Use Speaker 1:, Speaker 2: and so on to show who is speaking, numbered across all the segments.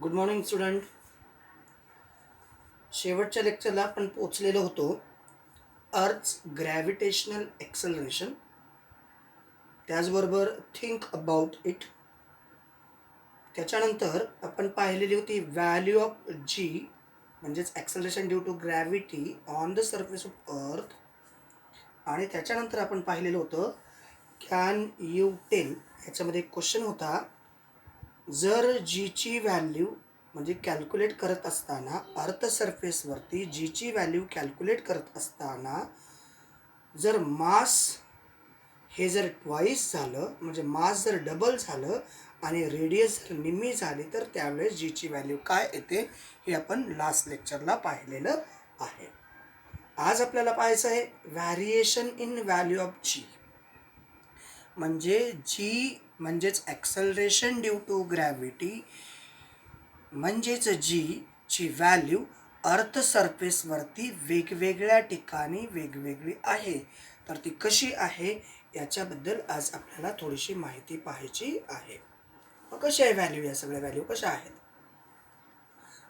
Speaker 1: Good morning student. शेवटच्या लेक्चरला आपण पोचलेलो होतो अर्थ्स ग्रॅव्हिटेशनल एक्सेलरेशन, त्याचबरोबर थिंक अबाउट इट. त्याच्यानंतर आपण पाहिलेली होती व्हॅल्यू ऑफ जी म्हणजेच acceleration due to gravity on the surface of earth. आणि त्याच्यानंतर आपण पाहिलेलं होतं कॅन यू टेल, याच्यामध्ये एक क्वेश्चन होता, जर जीची व्हॅल्यू म्हणजे कॅल्क्युलेट करत असताना अर्थ सरफेसवरती जीची व्हॅल्यू कॅल्क्युलेट करत असताना जर मास हे जर ट्वाईस झालं म्हणजे मास जर डबल झालं आणि रेडियस जर निम्मी झाली तर त्यावेळेस जीची व्हॅल्यू काय येते हे आपण लास्ट लेक्चरला पाहिलेलं आहे. आज आपल्याला पाहायचं आहे व्हॅरिएशन इन व्हॅल्यू ऑफ जी. म्हणजे जी म्हणजेच ॲक्सलरेशन ड्यू टू ग्रॅव्हिटी म्हणजेच जी ची व्हॅल्यू अर्थ सरफेसवरती वेगवेगळ्या ठिकाणी वेगवेगळी आहे. तर ती कशी आहे याच्याबद्दल आज आपल्याला थोडीशी माहिती पाहायची आहे. मग कशी आहे व्हॅल्यू, या सगळ्या व्हॅल्यू कशा आहेत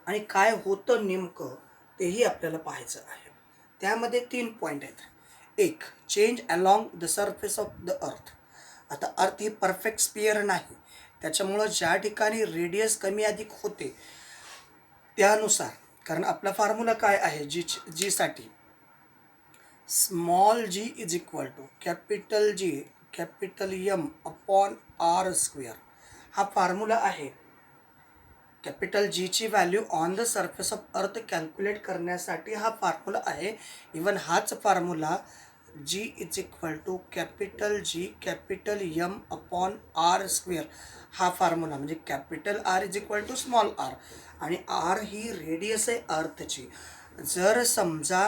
Speaker 1: आणि काय होतं नेमकं तेही आपल्याला पाहायचं आहे. त्यामध्ये 3 पॉईंट आहेत. एक, change along the surface of the earth. आता अर्थ ही परफेक्ट स्पियर नाही, त्याच्यामुळं ज्या ठिकाणी रेडियस कमी अधिक होते त्यानुसार, कारण आपला फॉर्म्युला काय आहे जी साठी, small g is equal to capital G capital M upon R square, हा फॉर्म्युला आहे. कॅपिटल जीची value on the surface of earth calculate करण्यासाठी हा फॉर्म्युला आहे. इवन हाच formula g is equal to capital G capital M upon R square, हा formula म्हणजे capital R is equal to small r, आणि r ही radius आहे अर्थची. जर समजा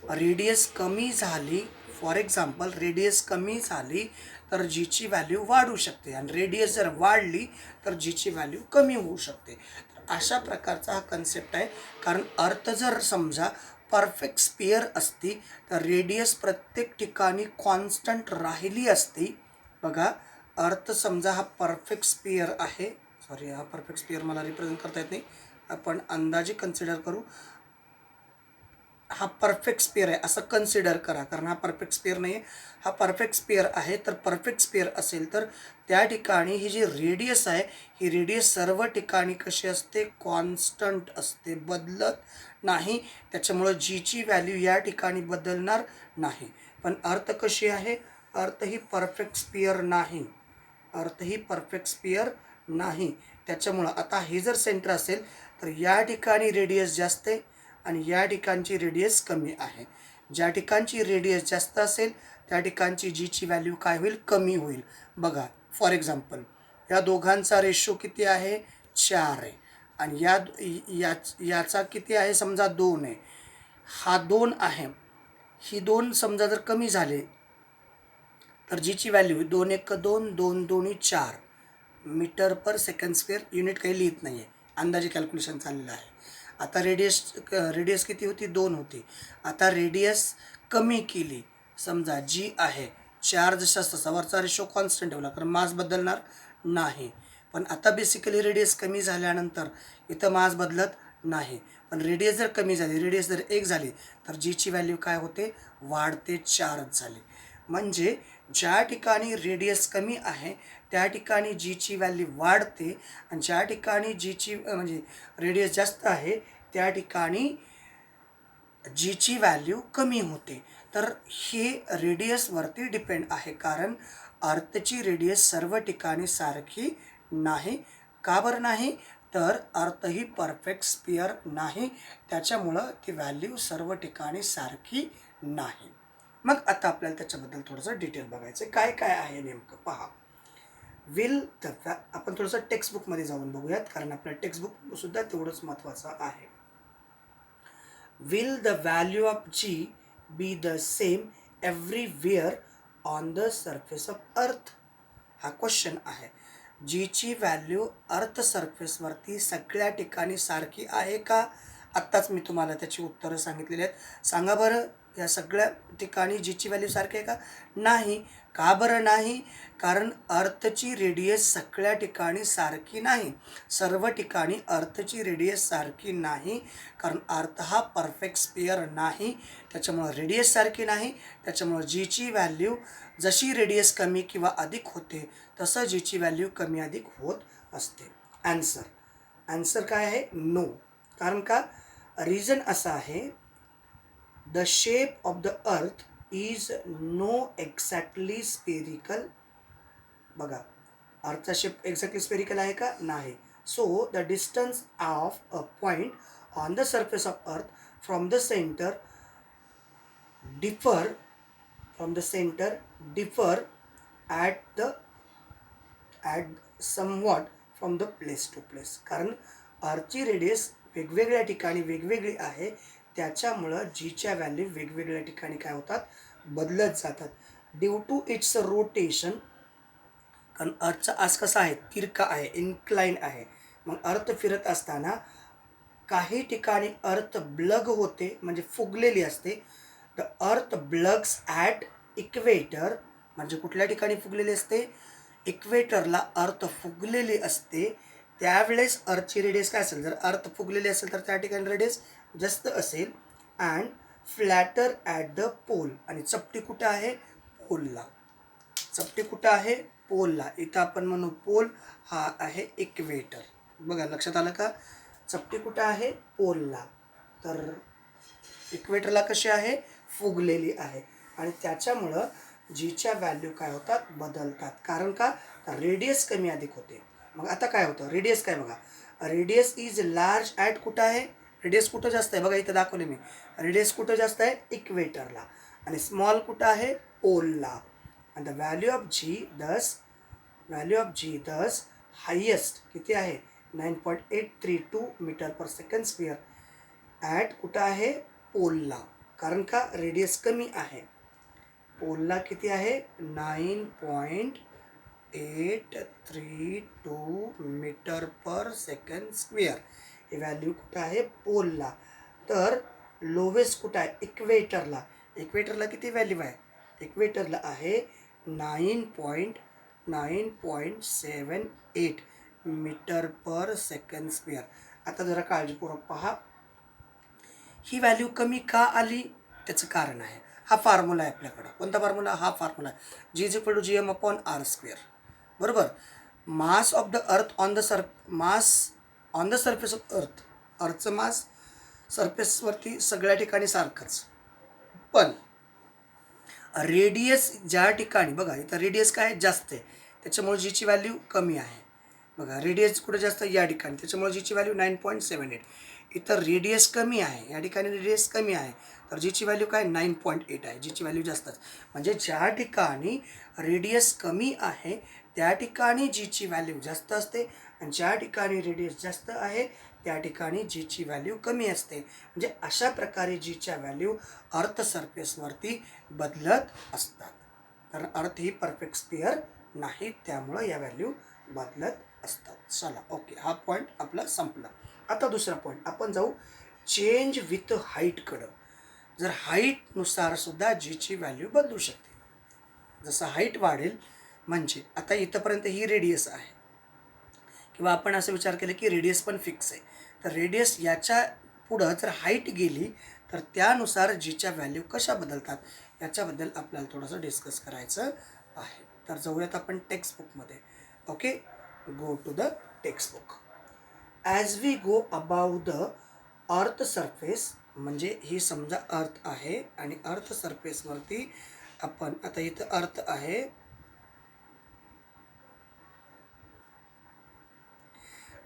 Speaker 1: रेडियस कमी झाली, फॉर एक्झाम्पल रेडियस कमी झाली तर जीची व्हॅल्यू वाढू शकते, आणि रेडियस जर वाढली तर जीची व्हॅल्यू कमी होऊ शकते. तर अशा प्रकारचा हा कन्सेप्ट आहे. कारण अर्थ जर समजा परफेक्ट स्पियर असती तर रेडियस प्रत्येक ठिकाणी कॉन्स्टंट राहिली असती. बघा, अर्थ समजा हा परफेक्ट स्पियर आहे, सॉरी हा परफेक्ट स्पियर मला रिप्रेझेंट करता येत नाही, आपण अंदाजे कन्सिडर करू. हा परफेक्ट स्पियर आहे असं कन्सिडर करा, कारण हा परफेक्ट स्पियर नाही आहे, हा परफेक्ट स्पियर आहे. तर परफेक्ट स्पियर असेल तर त्या ठिकाणी ही जी रेडियस आहे ही रेडियस सर्व ठिकाणी कशी असते, कॉन्स्टंट असते, बदलत नाही. त्याच्यामुळं जीची व्हॅल्यू या ठिकाणी बदलणार नाही. पण अर्थ कशी आहे, अर्थ ही परफेक्ट स्पियर नाही, अर्थ ही परफेक्ट स्पियर नाही. त्याच्यामुळं आता हे जर सेंटर असेल तर या ठिकाणी रेडियस जास्त आहे आणि या ठिकाणची रेडियस कमी आहे. ज्या ठिकाणची रेडियस जास्त असेल त्या ठिकाणची जीची व्हॅल्यू काय होईल, कमी होईल. बघा, फॉर एक्झाम्पल या दोघांचा रेशो किती आहे, 4 आहे, आणि याचा किती आहे, समजा 2 आहे, हा 2 आहे. ही 2 समजा जर कमी झाले तर जीची value 2 1 2 2 2 4 metre per second square, unit काही लिहित नाही आहे, अंदाजे कॅल्क्युलेशन चाललेलं आहे. आता रेडियस किती होती, 2 होती. आता रेडियस कमी केली, समजा जी आहे 4 जसा तसा, वरचा रेशो कॉन्स्टंट ठेवला कारण मास बदलणार नाही. पण आता बेसिकली रेडियस कमी झाल्यानंतर इथं मास बदलत नाही, पण रेडियस जर कमी झाली, रेडियस जर 1 झाली तर जीची व्हॅल्यू काय होते, वाढते, 4च झाली. म्हणजे ज्या ठिकाणी रेडियस कमी आहे त्या ठिकाणी जीची व्हॅल्यू वाढते, आणि ज्या ठिकाणी जीची म्हणजे रेडियस जास्त आहे त्या ठिकाणी जीची व्हॅल्यू कमी होते. तर हे रेडियसवरती डिपेंड आहे, कारण अर्थची रेडियस सर्व ठिकाणी सारखी नाही. का बरं नाही, तर अर्थ ही परफेक्ट स्पियर नाही, त्याच्यामुळं ती व्हॅल्यू सर्व ठिकाणी सारखी नाही. मग आता आपल्याला त्याच्याबद्दल थोडंसं डिटेल बघायचं, काय काय आहे नेमकं पहा. आपण थोडंसं टेक्स्टबुकमध्ये जाऊन बघूयात, कारण आपल्या टेक्स्टबुकसुद्धा तेवढंच महत्त्वाचं आहे. Will the value of g be the same everywhere on the surface of earth, हा क्वेश्चन आहे. जीची व्हॅल्यू अर्थ सरफेसवरती सगळ्या ठिकाणी सारखी आहे का? आत्ताच मी तुम्हाला त्याची उत्तरं सांगितलेली आहेत. सांगा बरं, या सगळ्या ठिकाणी जीची व्हॅल्यू सारखी आहे का? नाही. का बरं नाही? कारण अर्थची रेडियस सगळ्या ठिकाणी सारखी नाही. सर्व ठिकाणी अर्थची रेडियस सारखी नाही, कारण अर्थ हा परफेक्ट स्फिअर नाही. त्याच्यामुळं रेडियस सारखी नाही. त्याच्यामुळं जीची व्हॅल्यू जशी रेडियस कमी किंवा अधिक होते तसं जीची व्हॅल्यू कमी अधिक होत असते. ॲन्सर काय आहे? नो. कारण का? रिझन असा आहे, the shape of the earth is no exactly spherical. बघा, अर्थचा शेप एक्झॅक्टली स्पेरिकल आहे का? नाही. So the distance of a point on the surface of earth from the centre differ at somewhat from the place to place. कारण अर्थची radius वेगवेगळ्या ठिकाणी वेगवेगळी आहे, त्याच्यामुळं जीच्या व्हॅल्यू वेगवेगळ्या ठिकाणी काय होतात? बदलत जातात. ड्यू टू इट्स रोटेशन, कारण अर्थचा आज कसा आहे? तिरका आहे, इन्क्लाइन आहे. मग अर्थ फिरत असताना काही ठिकाणी अर्थ ब्लग होते, म्हणजे फुगलेली असते. The earth blogs at equator, म्हणजे कुठल्या ठिकाणी फुगलेली असते? इक्वेटरला अर्थ फुगलेली असते. त्यावेळेस अर्थची रेडियस काय असेल? जर अर्थ फुगलेली असेल तर त्या ठिकाणी रेडियस जास्त असेल. And flatter at the pole, आणि चपटी कुठं आहे? पोलला. चपटी कुठं आहे? पोलला. इथं आपण म्हणू पोल हा आहे इक्वेटर. बघा, लक्षात आलं का? चपटी कुठं आहे? पोलला. तर इक्वेटरला कशी आहे? फुगलेली आहे. आणि त्याच्यामुळं जीच्या व्हॅल्यू काय होतात? बदलतात. कारण का? रेडियस कमी अधिक होते. मग आता काय होतं? रेडियस काय? बघा, रेडियस इज लार्ज ॲट कुठं आहे? रेडियस कुठं जास्त आहे? बघा, इथं दाखवले मी. रेडियस कुठं जास्त आहे? इक्वेटरला. आणि स्मॉल कुठं आहे? पोलला. आणि द व्हॅल्यू ऑफ जी दस हायेस्ट किती आहे? 9.832 metre per second square at कुठं आहे? पोलला. कारण का? रेडियस कमी आहे. पोलला किती आहे? 9.832 मीटर पर सेकंड स्क्वेअर. ही व्हॅल्यू कुठं आहे? पोलला. तर लोवेस्ट कुठं आहे? इक्वेटरला. इक्वेटरला किती व्हॅल्यू आहे? इक्वेटरला आहे 9.78 मीटर पर सेकंड स्क्वेअर. आता जरा काळजीपूर्वक पहा, ही व्हॅल्यू कमी का आली? त्याचं कारण आहे. हा फॉर्म्युला आहे आपल्याकडं. कोणता फॉर्म्युला? हा फॉर्म्युला आहे, g is equal to G M upon R square. बरोबर. Mass of the earth on the surface of earth. अर्थचं मास सरफेसवरती सगळ्या ठिकाणी सारखंच, पण रेडियस ज्या ठिकाणी, बघा इथं रेडियस काय जास्त आहे, त्याच्यामुळे जीची व्हॅल्यू कमी आहे. बघा, रेडियस कुठे जास्त? या ठिकाणी. त्याच्यामुळे जीची व्हॅल्यू 9.78. इथं रेडियस कमी आहे, या ठिकाणी रेडियस कमी आहे, तर जीची व्हॅल्यू काय? 9.8 आहे. जीची व्हॅल्यू जास्तच. म्हणजे ज्या ठिकाणी रेडियस कमी आहे त्या ठिकाणी जीची व्हॅल्यू जास्त असते, आणि ज्या ठिकाणी रेडियस जास्त आहे त्या ठिकाणी जीची व्हॅल्यू कमी असते. म्हणजे अशा प्रकारे जीच्या व्हॅल्यू अर्थ सरफेसवरती बदलत असतात. कारण अर्थ ही परफेक्ट स्फिअर नाही, त्यामुळं या व्हॅल्यू बदलत असतात. चला, ओके, हा पॉईंट आपला संपला. आता दुसरा पॉईंट आपण जाऊ चेंज विथ हाईटकडं. जर हाईटनुसार सुद्धा जीची व्हॅल्यू बदलू शकते. जसं हाईट वाढेल, म्हणजे आता इथंपर्यंत ही रेडियस आहे, किंवा आपण असं विचार केला की रेडियस पण फिक्स आहे, तर रेडियस याच्या पुढं जर हाईट गेली तर त्यानुसार जीच्या व्हॅल्यू कशा बदलतात याच्याबद्दल आपल्याला थोडंसं डिस्कस करायचं आहे. तर जाऊयात आपण टेक्स्टबुकमध्ये. Okay, go to the textbook. As we go above the earth surface, म्हणजे ही समजा अर्थ आहे, आणि अर्थ सरफेसवरती आपण आता इथं अर्थ आहे,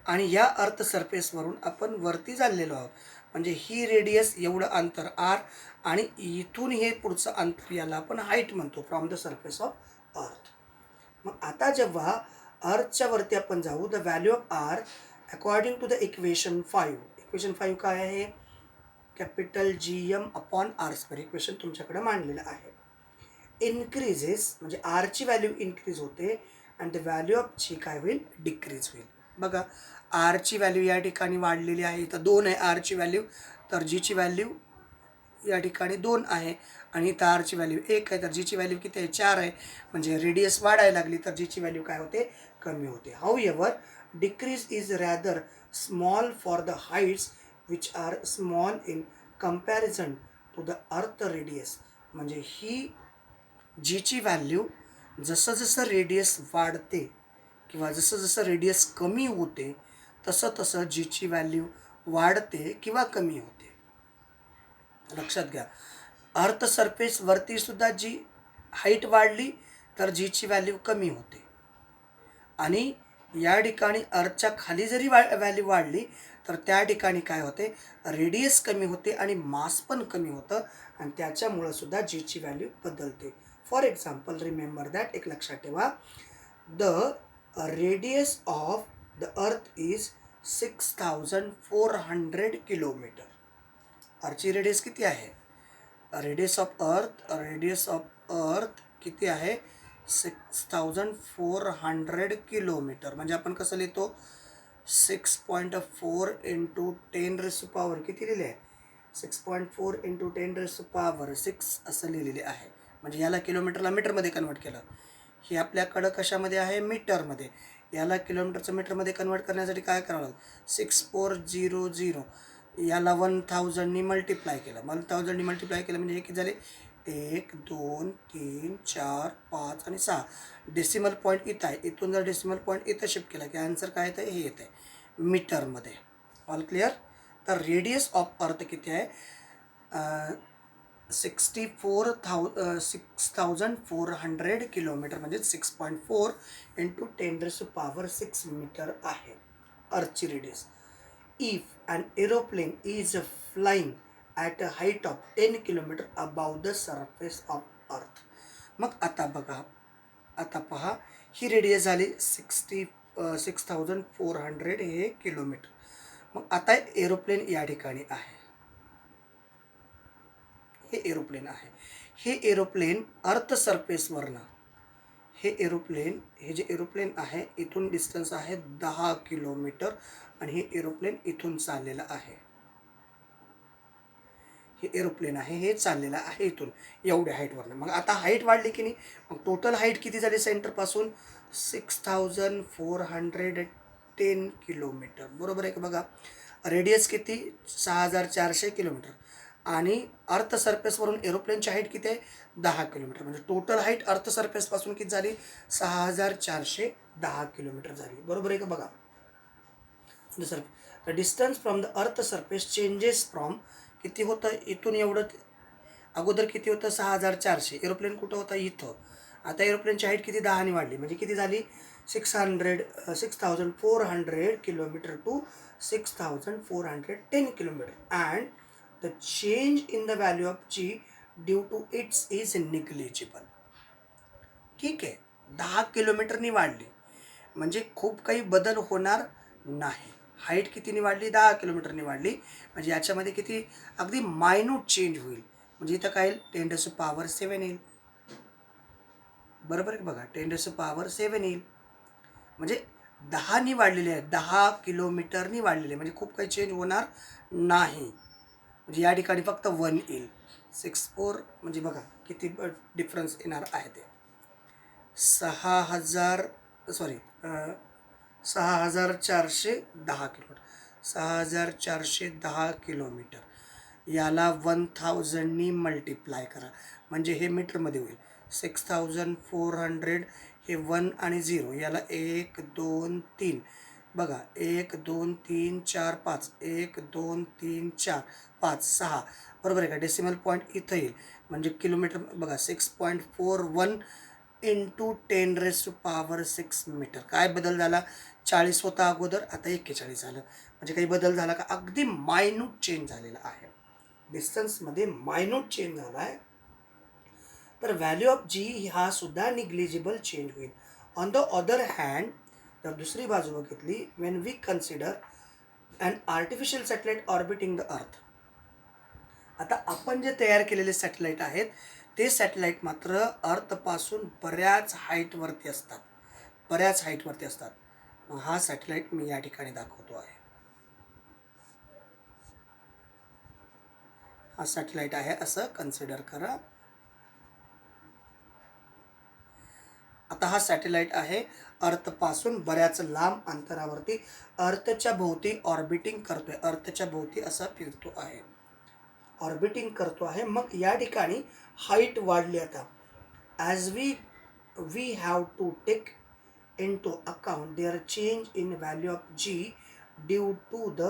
Speaker 1: आणि या अर्थ सरफेसवरून आपण वरती चाललेलो आहोत. म्हणजे ही रेडियस एवढं अंतर आर, आणि इथून हे पुढचं अंतर याला आपण हाईट म्हणतो, from the surface of earth. मग आता जेव्हा अर्थच्या वरती आपण जाऊ, the value of r according to the equation 5. Equation 5 काय आहे? Capital G M upon R square. Equation तुमच्याकडे मांडलेलं आहे. इन्क्रीजेस म्हणजे आरची व्हॅल्यू इन्क्रीज होते, आणि द व्हॅल्यू ऑफ जी काय होईल? डिक्रीज होईल. बघा, आरची व्हॅल्यू या ठिकाणी वाढलेली आहे, इथं 2 आहे आरची व्हॅल्यू, तर जीची व्हॅल्यू या ठिकाणी 2 आहे आणि इथं आरची व्हॅल्यू 1 आहे, तर जीची व्हॅल्यू किती आहे 4 आहे. म्हणजे रेडियस वाढायला लागली तर जीची व्हॅल्यू काय होते कमी होते. However decrease is rather small for the heights which are small in comparison to the earth radius. म्हणजे ही जीची व्हॅल्यू जसं जसं रेडियस वाढते किंवा जसं जसं रेडियस कमी होते तसं तसं जीची व्हॅल्यू वाढते किंवा कमी होते. लक्षात घ्या, अर्थ सरफेसवरती सुद्धा जी हाईट वाढली तर जीची व्हॅल्यू कमी होते आणि या ठिकाणी अर्थच्या खाली जरी व्हॅल्यू वाढली तर त्या ठिकाणी काय होते, रेडियस कमी होते आणि मास पण कमी होतं आणि त्याच्यामुळं सुद्धा जीची व्हॅल्यू बदलते. फॉर एक्झाम्पल रिमेंबर दॅट, एक लक्षात ठेवा, the radius of the earth is 6400 kilometre. अर्थची रेडियस किती आहे, रेडियस ऑफ अर्थ किती आहे 6400 किलोमीटर. म्हणजे आपण कसं लिहितो 6.4 इंटू 10⁻⁴ किती लिहिले आहे 6.4 इंटू 10⁻⁶ असं लिहिलेले आहे. म्हणजे याला किलोमीटरला मीटरमध्ये कन्वर्ट केलं. हे आपल्याकडं कशामध्ये आहे मीटरमध्ये. याला किलोमीटरचं मीटरमध्ये कन्वर्ट करण्यासाठी काय करावं लागतं 6400 याला 1000नी मल्टिप्लाय केलं. 1000नी मल्टिप्लाय केलं म्हणजे हे किती झाले 1 2 3 4 5 आणि 6. डेसिमल पॉईंट इथं आहे, इथून जर डेसिमल पॉईंट इथं शिफ्ट केला की आन्सर काय येतं हे येतं आहे मीटरमध्ये. All clear. तर रेडियस ऑफ अर्थ किती आहे 6400 किलोमीटर म्हणजे 6.4 इंटू 10⁻⁶ मीटर आहे अर्थची radius. If an aeroplane is flying at a height of 10 kilometre above the surface of earth. मग आता बघा, आता पहा, ही रेडियस झाली 6400 हे किलोमीटर. मग आता एरोप्लेन या ठिकाणी आहे, हे एरोप्लेन आहे. हे एरोप्लेन अर्थ सरफेसवरनं हे जे एरोप्लेन आहे इथून डिस्टन्स आहे 10 किलोमीटर आणि हे एरोप्लेन इथून चाललेलं आहे. हे एरोप्लेन आहे, हे चाललेलं आहे इथून एवढ्या हाईटवरनं. मग आता हाईट वाढली की नाही, मग टोटल हाईट किती झाली सेंटरपासून 6410 किलोमीटर. बरोबर आहे का बघा. रेडियस किती 6400 किलोमीटर आणि अर्थ सरफेसवरून एरोप्लेनची हाईट किती आहे 10 किलोमीटर. म्हणजे टोटल हाईट अर्थ सरफेसपासून किती झाली 6410 किलोमीटर झाली. बरोबर आहे का बघा. The distance from the earth surface changes from किती होतं इथून एवढं, अगोदर किती होतं 6400. एरोप्लेन कुठं होता इथं. आता एरोप्लेनची हाईट किती 10ने वाढली म्हणजे किती झाली 6400 kilometre to 6410 kilometre. And the change in the value of g due to its is negligible. ठीक आहे, 10 किलोमीटरनी वाढली म्हणजे खूप काही बदल होणार नाही. हाईट कितीने वाढली 10 किलोमीटरनी वाढली म्हणजे याच्यामध्ये किती अगदी मायन्यूट चेंज होईल. म्हणजे इथं काय येईल 10⁻⁷ येईल. बरोबर आहे बघा 10⁻⁷ येईल. म्हणजे 10नी वाढलेले आहे, 10 किलोमीटरनी वाढलेले म्हणजे खूप काही चेंज होणार नाही. म्हणजे या ठिकाणी फक्त 1 येईल. 64 म्हणजे बघा किती डिफरन्स येणार आहे ते 6410 किलोमीटर. 6410 किलोमीटर याला 1000नी मल्टिप्लाय करा म्हणजे हे मीटरमध्ये होईल. 6400 हे 1 आणि 0 याला 1 2 3 बघा 1 2 3 4 5 1 2 3 4 5 6. बरोबर आहे का. डेसिमल पॉईंट इथं येईल म्हणजे किलोमीटर बघा 6.41 इंटू 10⁻⁶ मीटर. काय बदल झाला 40 होता अगोदर, आता 41 झालं. म्हणजे काही बदल झाला का अगदी मायन्यूट चेंज झालेला आहे. डिस्टन्समध्ये मायन्यूट चेंज झाला आहे. तर व्हॅल्यू ऑफ जी हा सुद्धा निग्लिजिबल चेंज होईल. ऑन द अदर हँड तर दुसरी बाजू बघितली when we consider an artificial satellite orbiting the earth. आता आपण जे तयार केलेले सॅटेलाइट आहेत ते सॅटेलाइट मात्र अर्थपासून बऱ्याच हाईटवरती असतात, बऱ्याच हाईटवरती असतात. मग हा सॅटेलाइट मी या ठिकाणी दाखवतो आहे. हा सॅटेलाईट आहे असं कन्सिडर करा. आता हा सॅटेलाईट आहे अर्थपासून बऱ्याच लांब अंतरावरती अर्थच्या भोवती ऑर्बिटिंग करतोय, अर्थच्या भोवती असा फिरतो आहे, ऑर्बिटिंग करतो आहे. मग या ठिकाणी हाईट वाढली. आता as we have to take into account their change in value of g due to the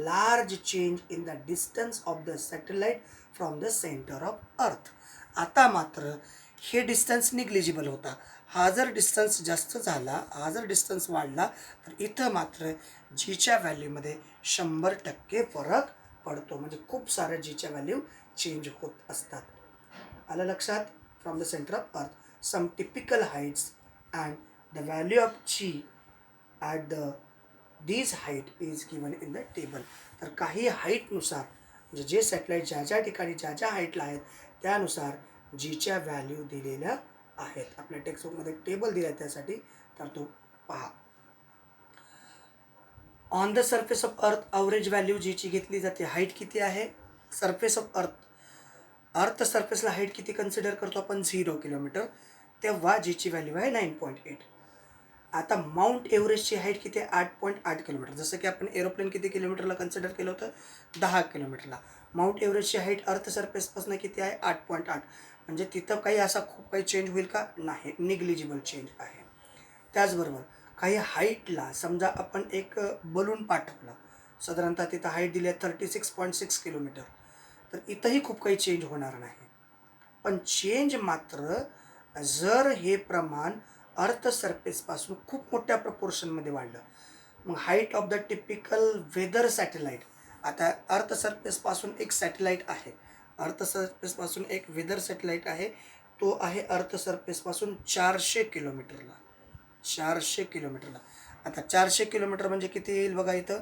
Speaker 1: large change in the distance of the satellite from the center of earth. आता मात्र हे डिस्टन्स निग्लिजिबल होता. हा जर distance जास्त झाला, हा जर डिस्टन्स वाढला तर इथं मात्र जीच्या व्हॅल्यूमध्ये 100% फरक पडतो. म्हणजे खूप साऱ्या जीच्या व्हॅल्यू चेंज होत असतात. आलं लक्षात? From the centre of earth some typical heights and the value of g at these height is given in the table. तर काही हाईटनुसार म्हणजे जे सॅटेलाईट ज्या ज्या ठिकाणी ज्या ज्या हाईटला आहेत त्यानुसार जीच्या व्हॅल्यू दिलेल्या आहेत. आपल्या टेक्स्टबुकमध्ये टेबल दिला आहे त्यासाठी, तर तो पहा. ऑन द सरफेस ऑफ अर्थ अवरेज व्हॅल्यू जीची घेतली जाते. हाईट किती आहे? सरफेस ऑफ अर्थ सरफेसला हाईट किती कन्सिडर करतो आपण? 0 किलोमीटर. तेव्हा जीची व्हॅल्यू आहे 9.8. आता माउंट एव्हरेस्टची हाईट किती आहे? 8.8 किलोमीटर. जसं की आपण एरोप्लेन किती किलोमीटरला कन्सिडर केलं होतं? 10 किलोमीटरला. माउंट एव्हरेस्टची हाईट अर्थ सरफेसपासून किती आहे? 8.8. म्हणजे तिथं काही असा खूप काही चेंज होईल का? नाही, निग्लिजिबल चेंज आहे. त्याचबरोबर काही हाईटला समजा आपण एक बलून पाठवला, साधारणतः तिथं हाईट दिली आहे 36.6 किलोमीटर, तर इथंही खूप काही चेंज होणार नाही. पण चेंज मात्र जर हे प्रमाण अर्थ सरफेसपासून खूप मोठ्या प्रपोर्शनमध्ये वाढलं, मग height of the typical weather satellite. आता अर्थ सरफेसपासून एक सॅटेलाईट आहे, अर्थ सरफेसपासून एक वेदर सॅटेलाईट आहे, तो आहे अर्थ सरफेसपासून 400 किलोमीटरला. 400 किलोमीटरला. आता 400 किलोमीटर म्हणजे किती येईल बघा इथं.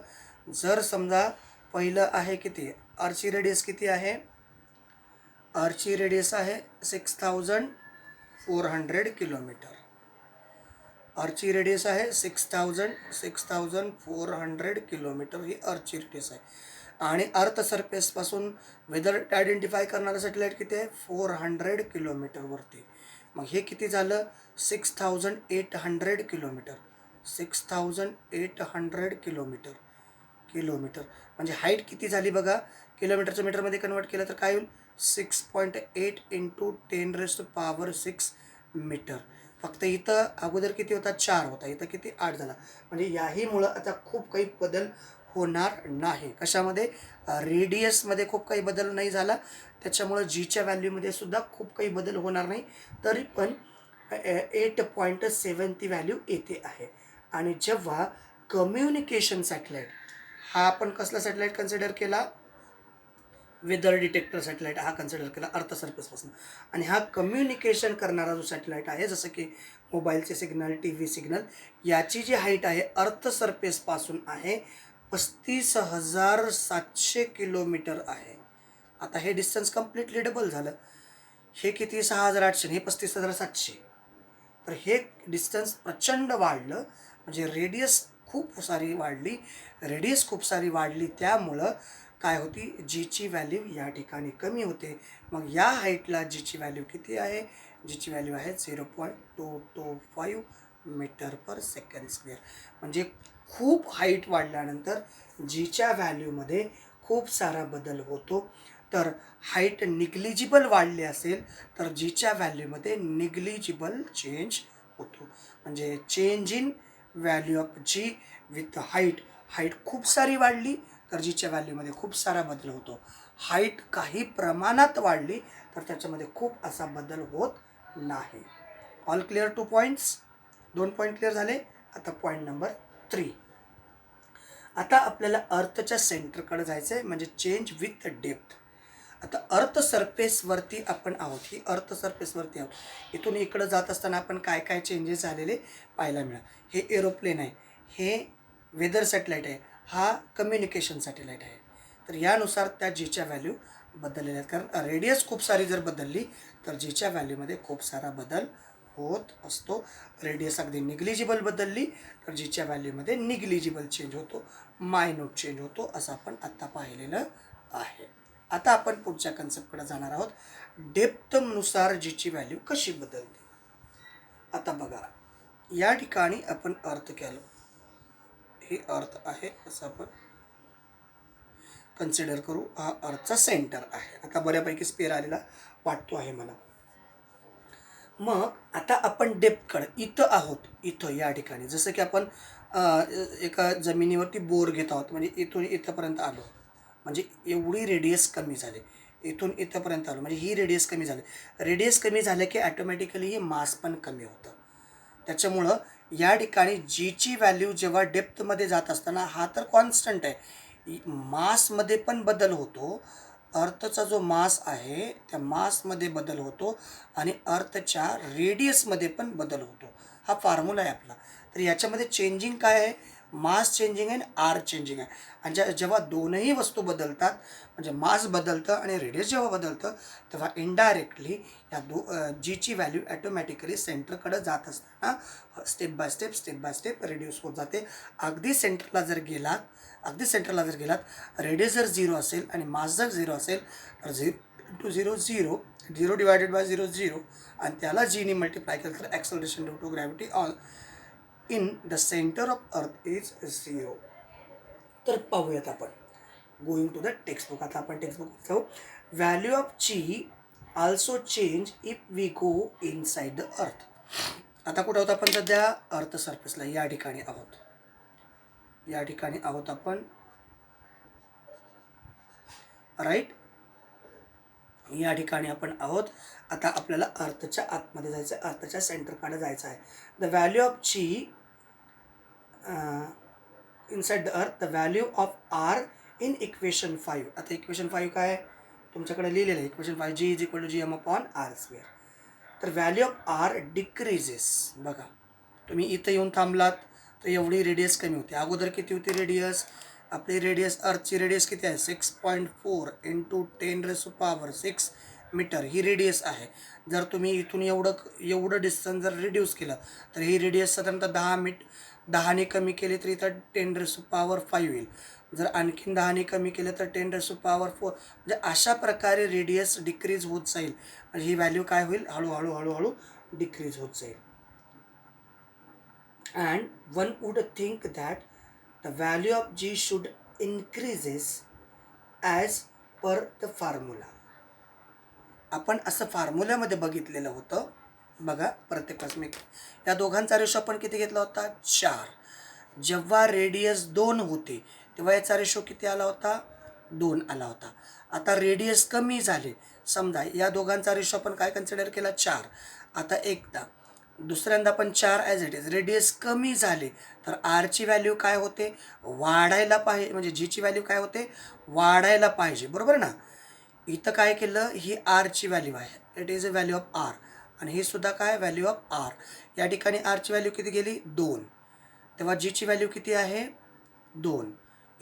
Speaker 1: जर समजा पहिलं आहे किती, अर्थची रेडियस किती आहे? अर्थची रेडियस आहे 6400 किलोमीटर. अर्थची रेडियस आहे 6400 किलोमीटर ही अर्थची रेडियस आहे. आणि अर्थ सरफेसपासून वेदर आयडेंटिफाय करणारं सॅटेलाईट किती आहे? 400 किलोमीटरवरती. मग हे किती झालं? 6800 किलोमीटर. 6800 किलोमीटर म्हणजे हाईट किती झाली बघा. किलोमीटरचं मीटरमध्ये कन्वर्ट केलं तर काय होईल? 6.8 इंटू 10⁶ मीटर. फक्त इथं अगोदर किती होता? 4 होता, इथं किती? 8 झाला. म्हणजे याहीमुळं आता खूप काही बदल होणार नाही. कशामध्ये? रेडियसमध्ये खूप काही बदल नाही झाला, त्याच्यामुळं जीच्या व्हॅल्यूमध्ये सुद्धा खूप काही बदल होणार नाही. तरी पण 8.7 ती व्हॅल्यू येते आहे. आणि जेव्हा कम्युनिकेशन सॅटेलाईट, हा आपण कसला सॅटेलाईट कन्सिडर केला? वेदर डिटेक्टर सॅटेलाईट हा कन्सिडर केला अर्थ सरफेसपासून. आणि हा कम्युनिकेशन करणारा जो सॅटेलाईट आहे, जसं की मोबाईलचे सिग्नल, टी व्ही सिग्नल, याची जी हाईट आहे अर्थ सरफेसपासून आहे 35,700 किलोमीटर आहे. आता हे डिस्टन्स कम्प्लिटली डबल झालं. हे किती? 6,800, हे 35,700. तर हे डिस्टन्स प्रचंड वाढलं, म्हणजे रेडियस खूप सारी वाढली. त्यामुळं काय होती? जीची व्हॅल्यू या ठिकाणी कमी होते. मग या हाईटला जीची व्हॅल्यू किती आहे? जीची व्हॅल्यू आहे 0.225 मीटर पर सेकंड स्क्वेअर. म्हणजे खूप हाईट वाढल्यानंतर जीच्या व्हॅल्यूमध्ये खूप सारा बदल होतो. तर हाईट निग्लिजिबल वाढली असेल तर जीच्या व्हॅल्यूमध्ये निग्लिजिबल चेंज होतो. म्हणजे change in value of g with height खूप सारी वाढली तर जीच्या व्हॅल्यूमध्ये खूप सारा बदल होतो. हाईट काही प्रमाणात वाढली तर त्याच्यामध्ये खूप असा बदल होत नाही. All clear? 2 points, 2 point clear झाले. आता पॉईंट नंबर 3. आता आपल्याला अर्थच्या सेंटरकडे जायचं आहे, म्हणजे चेंज विथ डेप्थ. आता अर्थ सरफेसवरती आपण आहोत, ही अर्थ सरफेसवरती आहोत. इथून इकडं जात असताना आपण काय काय चेंजेस झालेले पाहायला मिळाले. हे एरोप्लेन आहे, हे वेदर सॅटेलाईट आहे, हा कम्युनिकेशन सॅटेलाईट आहे. तर यानुसार त्या जीच्या व्हॅल्यू बदललेल्या आहेत. कारण रेडियस खूप सारी जर बदलली तर जीच्या व्हॅल्यूमध्ये खूप सारा बदल होत असतो. रेडियस अगदी निग्लिजिबल बदलली तर जीच्या व्हॅल्यूमध्ये निग्लिजिबल चेंज होतो, मायन्यूट चेंज होतो, असं आपण आत्ता पाहिलेलं आहे. आता आपण पुढच्या कन्सेप्टकडे जाणार आहोत, डेप्थनुसार जीची व्हॅल्यू कशी बदलते. आता बघा, या ठिकाणी आपण अर्थ केलं, हे अर्थ आहे असं आपण कन्सिडर करू. हा अर्थचा सेंटर आहे. आता बऱ्यापैकी स्पेअर आलेला वाटतो आहे मला. मग आता आपण डेप्थकडे इथं आहोत, इथं या ठिकाणी जसं की आपण एका जमिनीवरती बोर घेत आहोत, म्हणजे इथून इथंपर्यंत आलो, म्हणजे एवढी रेडियस कमी झाली. इथून इथंपर्यंत आलो म्हणजे ही रेडियस कमी झाली. रेडियस कमी झालं की ॲटोमॅटिकली हे मास पण कमी होतं. त्याच्यामुळं या ठिकाणी जीची व्हॅल्यू जेव्हा डेप्थमध्ये जात असताना, हा तर कॉन्स्टंट आहे, मासमध्ये पण बदल होतो. अर्थचा जो मास आहे त्या मासमध्ये बदल होतो आणि अर्थच्या रेडियसमध्ये पण बदल होतो. हा फॉर्म्युला आहे आपला. तर याच्यामध्ये चेंजिंग काय आहे, मास चेंजिंग आहे आणि आर चेंजिंग आहे. आणि जेव्हा दोनही वस्तू बदलतात, म्हणजे मास बदलतं आणि रेडियस जेव्हा बदलतं, तेव्हा इनडायरेक्टली या जीची व्हॅल्यू ॲटोमॅटिकली सेंटरकडे जात असताना स्टेप बाय स्टेप रिड्यूस होत जाते. अगदी सेंटरला जर गेलात, रेडियस जर 0 असेल आणि मास जर 0 असेल तर 0 × 0 0 डिवायडेड बाय 0 0, आणि त्याला जीने मल्टिप्लाय केलं तर acceleration due to gravity on in the centre of earth is 0. तर पाहूयात आपण, गोईंग टू द टेक्स्टबुक. आता आपण टेक्स्टबुक जाऊ. Value of g also change if we go inside the earth. आता कुठं आहोत आपण सध्या, अर्थ सरफेसला या ठिकाणी आहोत. आपण, राईट, या ठिकाणी आपण आहोत. आता आपल्याला अर्थच्या आतमध्ये जायचं आहे, अर्थच्या सेंटरकडे जायचं आहे. The value of g inside the earth, the value of r in equation 5. आता इक्वेशन 5 काय आहे तुमच्याकडे लिहिलेलं आहे, equation 5 g is equal to G M upon R square. तर व्हॅल्यू ऑफ आर डिक्रीजेस. बघा, तुम्ही इथं येऊन थांबलात तर एवढी रेडियस कमी होते. अगोदर किती होती रेडियस, आपली रेडियस, अर्थची रेडियस किती आहे, 6.4 × 10⁻⁶ मीटर ही रेडियस आहे. जर तुम्ही इथून एवढं डिस्टन्स जर रिड्यूस केलं तर ही रेडियस साधारणतः 10ने कमी केली तर इथं 10⁵ येईल. जर आणखीन 10ने कमी केलं तर 10⁴. म्हणजे अशा प्रकारे रेडियस डिक्रीज होत जाईल. म्हणजे ही व्हॅल्यू काय होईल, हळूहळू डिक्रीज होत जाईल. And one would think that the value of g should increases as per the formula. आपण असं फॉर्म्युल्यामध्ये बघितलेलं होतं. बघा, प्रत्येक मी या दोघांचा रेशो आपण किती घेतला होता, 4. जेव्हा रेडियस 2 होते तेव्हा याचा रेशो किती आला होता, 2 आला होता. आता रेडियस कमी झाले, समजा या दोघांचा रेशो आपण काय कन्सिडर केला, 4. आता दुसऱ्यांदा पण 4 ॲज इट इज. रेडियस कमी झाले तर आरची व्हॅल्यू काय होते, वाढायला पाहिजे, म्हणजे जीची व्हॅल्यू काय होते, वाढायला पाहिजे, बरोबर ना. इथं काय केलं, ही आरची व्हॅल्यू आहे, it is a value of R, आणि ही सुद्धा काय, व्हॅल्यू ऑफ आर. या ठिकाणी आरची व्हॅल्यू किती गेली, 2. तेव्हा जीची व्हॅल्यू किती आहे, 2.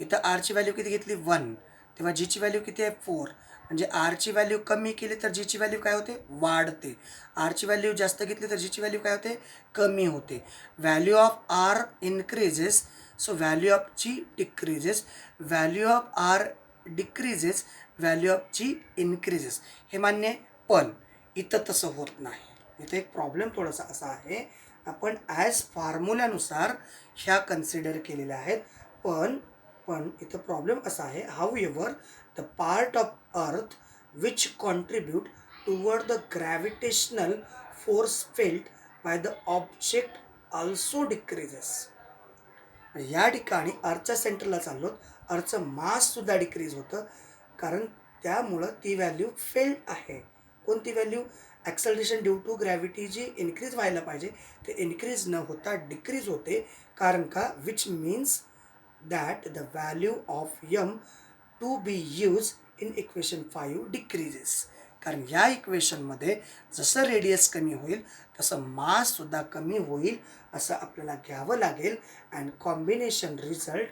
Speaker 1: इथं आरची व्हॅल्यू किती घेतली, 1. तेव्हा जीची व्हॅल्यू किती आहे, 4. म्हणजे आरची व्हॅल्यू कमी केली तर जीची व्हॅल्यू काय होते, वाढते. आरची व्हॅल्यू जास्त घेतली तर जीची व्हॅल्यू काय होते, कमी होते. Value of R increases, so value of G decreases. Value of R decreases, value of G increases. हे मान्य आहे. पण इथं तसं होत नाही. इथं एक प्रॉब्लेम थोडासा असा आहे, आपण ॲज फॉर्म्युल्यानुसार ह्या कन्सिडर केलेल्या आहेत. पण इथं प्रॉब्लेम असा आहे, how ever the part of earth which contribute toward the gravitational force felt by the object also decreases. या ठिकाणी अर्थच्या सेंटरला चाललो, अर्थचं माससुद्धा डिक्रीज होतं, कारण त्यामुळं ती व्हॅल्यू फेल्ड आहे. कोणती value, acceleration due to gravity G increase व्हायला पाहिजे ते इन्क्रीज न होता डिक्रीज होते. कारण का, which means that the value of M to be use in equation 5 decreases. कारण या इक्वेशनमध्ये जसं रेडियस कमी होईल तसं माससुद्धा कमी होईल असं आपल्याला घ्यावं लागेल. And combination result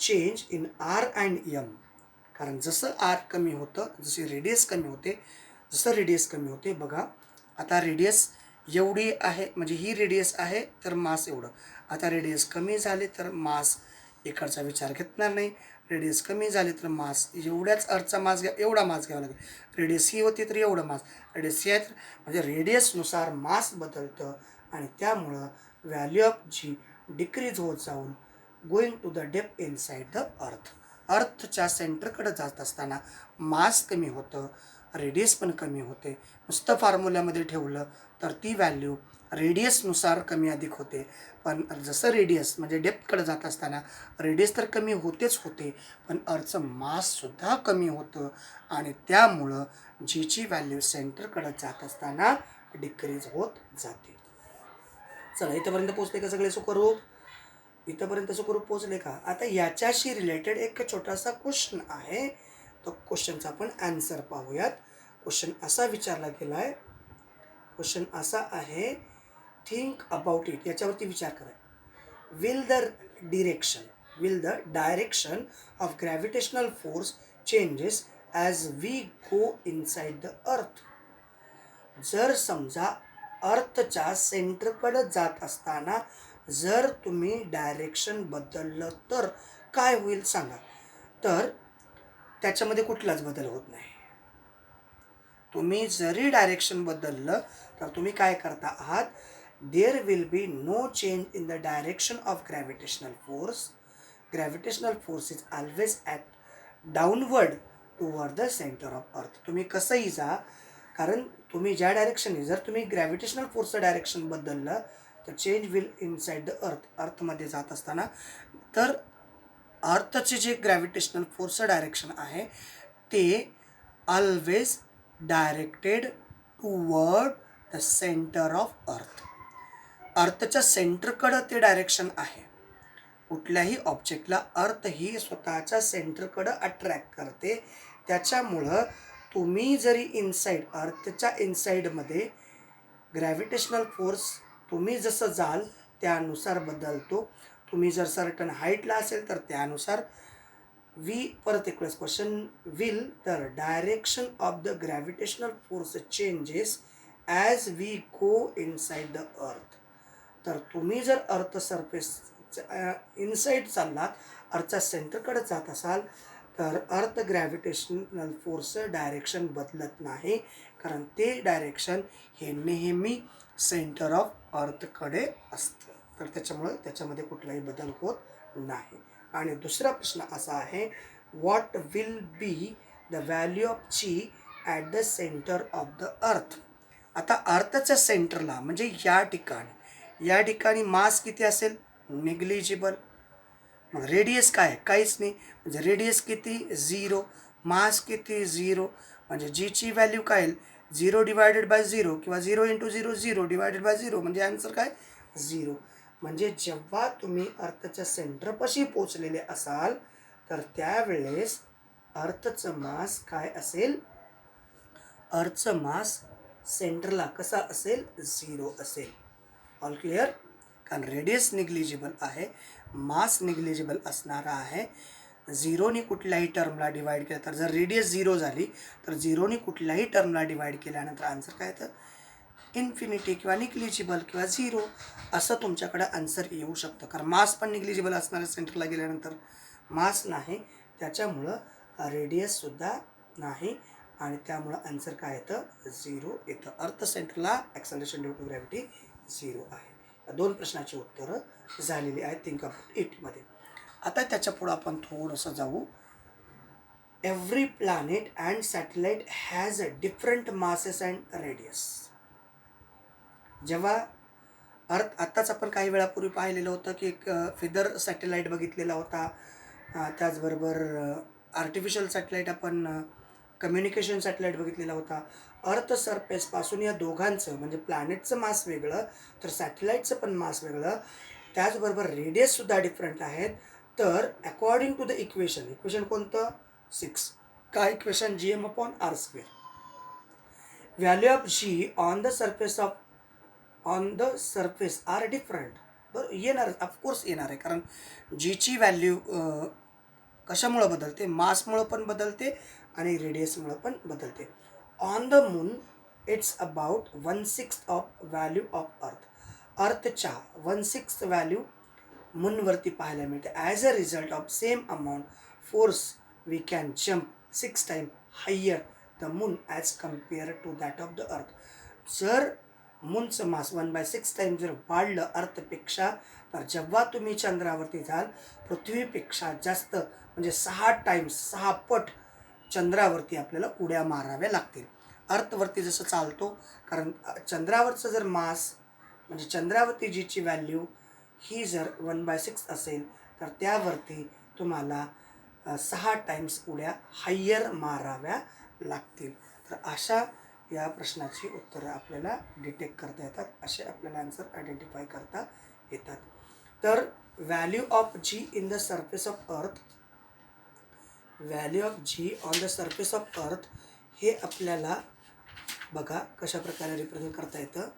Speaker 1: change in R and M. कारण जसं आर कमी होतं, जसे रेडियस कमी होते, बघा आता रेडियस एवढी आहे, म्हणजे ही रेडियस आहे तर मास एवढं. आता रेडियस कमी झाले तर मास इकडचा विचार घेतणार नाही, रेडियस कमी झाली तर मास एवढ्याच अर्थचा मास घ्या, एवढा मास घ्यावा लागेल. रेडियस ही होती तर एवढं मास, रेडियस ही आहे तर म्हणजे रेडियसनुसार मास बदलतं आणि त्यामुळं व्हॅल्यू ऑफ जी डिक्रीज होत जाऊन going to the depth inside the earth. अर्थच्या सेंटरकडे जात असताना मास कमी होतं, रेडियस पण कमी होते. नुसतं फॉर्म्युल्यामध्ये ठेवलं तर ती व्हॅल्यू रेडियसनुसार कमी अधिक होते. पण जसं रेडियस म्हणजे डेप्थकडे जात असताना रेडियस तर कमी होतेच होते, पण अर्थचं माससुद्धा कमी होतं आणि त्यामुळं जीची व्हॅल्यू सेंटरकडे जात असताना डिक्रीज होत जाते. चला इथंपर्यंत पोचले का सगळे सुखरूप? इथंपर्यंत सुखरूप पोचले का? आता याच्याशी रिलेटेड एक छोटासा क्वेश्चन आहे. तो क्वेश्चनचा आपण आन्सर पाहूयात. क्वेश्चन असा विचारला गेला आहे, क्वेश्चन असा आहे, थिंक अबाउट इट, याच्यावरती विचार करा. Will the direction of gravitational force changes as we go inside the earth. जर समजा अर्थच्या सेंटरकडे जात असताना जर तुम्ही डायरेक्शन बदललं तर काय होईल सांगा. तर त्याच्यामध्ये कुठलाच बदल होत नाही. तुम्ही जरी डायरेक्शन बदललं तर तुम्ही काय करता आहात, there will be no change in the direction of gravitational force. Gravitational force is always at downward toward the centre of earth. तुम्ही कसंही जा, कारण तुम्ही ज्या डायरेक्शनने जर तुम्ही ग्रॅव्हिटेशनल फोर्सचं डायरेक्शन बदललं तर चेंज विल इनसाइड द अर्थ. अर्थमध्ये जात असताना तर अर्थचे जे ग्रॅव्हिटेशनल फोर्सचं डायरेक्शन आहे ते always directed toward the centre of earth. अर्थच्या सेंटरकडं ते डायरेक्शन आहे. कुठल्याही ऑब्जेक्टला अर्थ ही स्वतःच्या सेंटरकडं अट्रॅक्ट करते. त्याच्यामुळं तुम्ही जरी इनसाईड अर्थच्या इनसाईडमध्ये ग्रॅव्हिटेशनल फोर्स तुम्ही जसं जाल त्यानुसार बदलतो. तुम्ही जर सर्टन हाईटला असेल तर त्यानुसार परत एक वेळेस question, will the direction of the gravitational force changes as we go inside the earth. तर तुम्ही जर अर्थ सरफेस इनसाइड चाललात, अर्थच्या सेंटरकडे जात असाल तर अर्थ ग्रॅव्हिटेशनल फोर्सचं डायरेक्शन बदलत नाही, कारण ते डायरेक्शन हे नेहमी सेंटर ऑफ अर्थकडे असतं. तर त्याच्यामुळं त्याच्यामध्ये कुठलाही बदल होत नाही. आणि दुसरा प्रश्न असा आहे, what will be the value of g at the centre of the earth. आता अर्थच्या सेंटरला म्हणजे या ठिकाणी मास किती असेल, निग्लिजिबल. मग रेडियस काय, काहीच नाही, म्हणजे रेडियस किती, 0. मास किती, 0. म्हणजे जीची व्हॅल्यू काय येईल, 0 डिवायडेड बाय 0 किंवा 0 इंटू 0 0 डिवायडेड बाय 0 म्हणजे आन्सर काय, 0. म्हणजे जेव्हा तुम्ही अर्थच्या सेंटरपाशी पोचलेले असाल तर त्यावेळेस अर्थचं मास काय असेल, अर्थचं मास सेंटरला कसा असेल, 0 असेल. All clear? कारण रेडियस निग्लिजिबल आहे, मास निग्लिजिबल असणारा आहे. 0ने कुठल्याही टर्मला डिवाईड केलं तर जर रेडियस 0 झाली तर 0ने कुठल्याही टर्मला डिवाईड केल्यानंतर आन्सर काय येतं, इन्फिनिटी किंवा निग्लिजिबल किंवा 0 असं तुमच्याकडं आन्सर येऊ शकतं. कारण मास पण निग्लिजिबल असणार आहे, सेंटरला गेल्यानंतर मास नाही, त्याच्यामुळं रेडियससुद्धा नाही आणि त्यामुळं आन्सर काय येतं, 0 येतं. अर्थ सेंटरला ॲक्सलरेशन ड्यू टू ग्रॅव्हिटी 0 आहे. या 2 प्रश्नाची उत्तरं झालेली आहेत थिंक अबाउट इटमध्ये. आता त्याच्या पुढं आपण थोडंसं जाऊ. Every planet and satellite has a different masses and radius. जेव्हा आत्ताच आपण काही वेळापूर्वी पाहिलेलं होतं की एक फिदर सॅटेलाईट बघितलेला होता, त्याचबरोबर आर्टिफिशियल सॅटेलाईट आपण कम्युनिकेशन सॅटेलाईट बघितलेला होता. अर्थ सरफेसपासून या दोघांचं म्हणजे प्लॅनेटचं मास वेगळं तर सॅटेलाईटचं पण मास वेगळं, त्याचबरोबर रेडियससुद्धा डिफरंट आहेत. तर अकॉर्डिंग टू द इक्वेशन कोणतं, 6. काय equation, gm/r². Value of G on the surface are different. बरं, येणार ऑफकोर्स येणार आहे, कारण जीची व्हॅल्यू कशामुळं बदलते, मासमुळं पण बदलते आणि रेडियसमुळं पण बदलते. On the moon it's about 1/6 of value of earth. अर्थच्या 1/6 व्हॅल्यू मूनवरती पाहायला मिळते. As a result of same amount force we can jump 6 time higher the moon as compare to that of the earth. जर मूनचं मास 1/6 time जर वाढलं अर्थपेक्षा, तर जेव्हा तुम्ही चंद्रावरती जाल पृथ्वीपेक्षा जास्त म्हणजे 6 पट चंद्रावरती आपल्याला उड्या माराव्या लागतील. अर्थवरती जसं चालतो, कारण चंद्रावरचं जर मास म्हणजे चंद्रावरती जीची व्हॅल्यू ही जर 1/6 असेल, तर त्यावरती तुम्हाला 6 टाइम्स उड्या हायर माराव्या लागतील. तर अशा या प्रश्नाची उत्तरं आपल्याला डिटेक्ट करता येतात, असे आपल्याला आन्सर आयडेंटिफाय करता येतात. तर value of G in the surface of earth, value of G on the surface of earth हे आपल्याला बघा कशा प्रकारे रिप्रेझेंट करता येतं.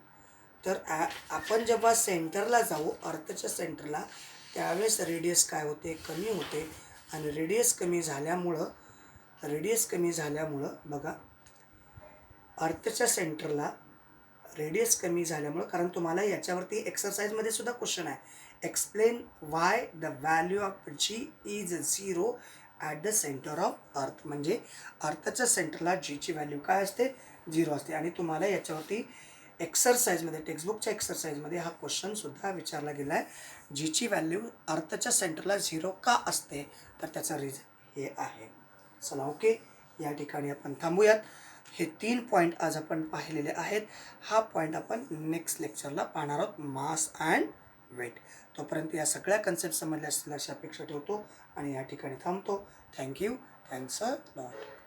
Speaker 1: तर आपण जेव्हा सेंटरला जाऊ अर्थच्या सेंटरला, त्यावेळेस रेडियस काय होते, कमी होते. आणि रेडियस कमी झाल्यामुळं बघा अर्थच्या सेंटरला रेडियस कमी झाल्यामुळं, कारण तुम्हाला याच्यावरती एक्सरसाइजमध्ये सुद्धा क्वेश्चन आहे, explain why the value of G is 0 at the centre of earth. म्हणजे अर्थच्या सेंटरला जीची व्हॅल्यू काय असते, 0 असते. आणि तुम्हाला याच्यावरती एक्सरसाइजमध्ये, टेक्स्टबुकच्या एक्सरसाइजमध्ये हा क्वेश्चनसुद्धा विचारला गेला आहे, जीची व्हॅल्यू अर्थच्या सेंटरला 0 का असते, तर त्याचं रिझन हे आहे. चला ओके, या ठिकाणी आपण थांबूयात. हे 3 पॉईंट आज आपण पाहिलेले आहेत. हा पॉईंट आपण नेक्स्ट लेक्चरला पाहणार आहोत, मास अँड वेट. तोपर्यंत या सगळ्या कन्सेप्ट समजल्या असतील अशी अपेक्षा ठेवतो आणि या ठिकाणी थांबतो. थँक्यू. Thanks a lot.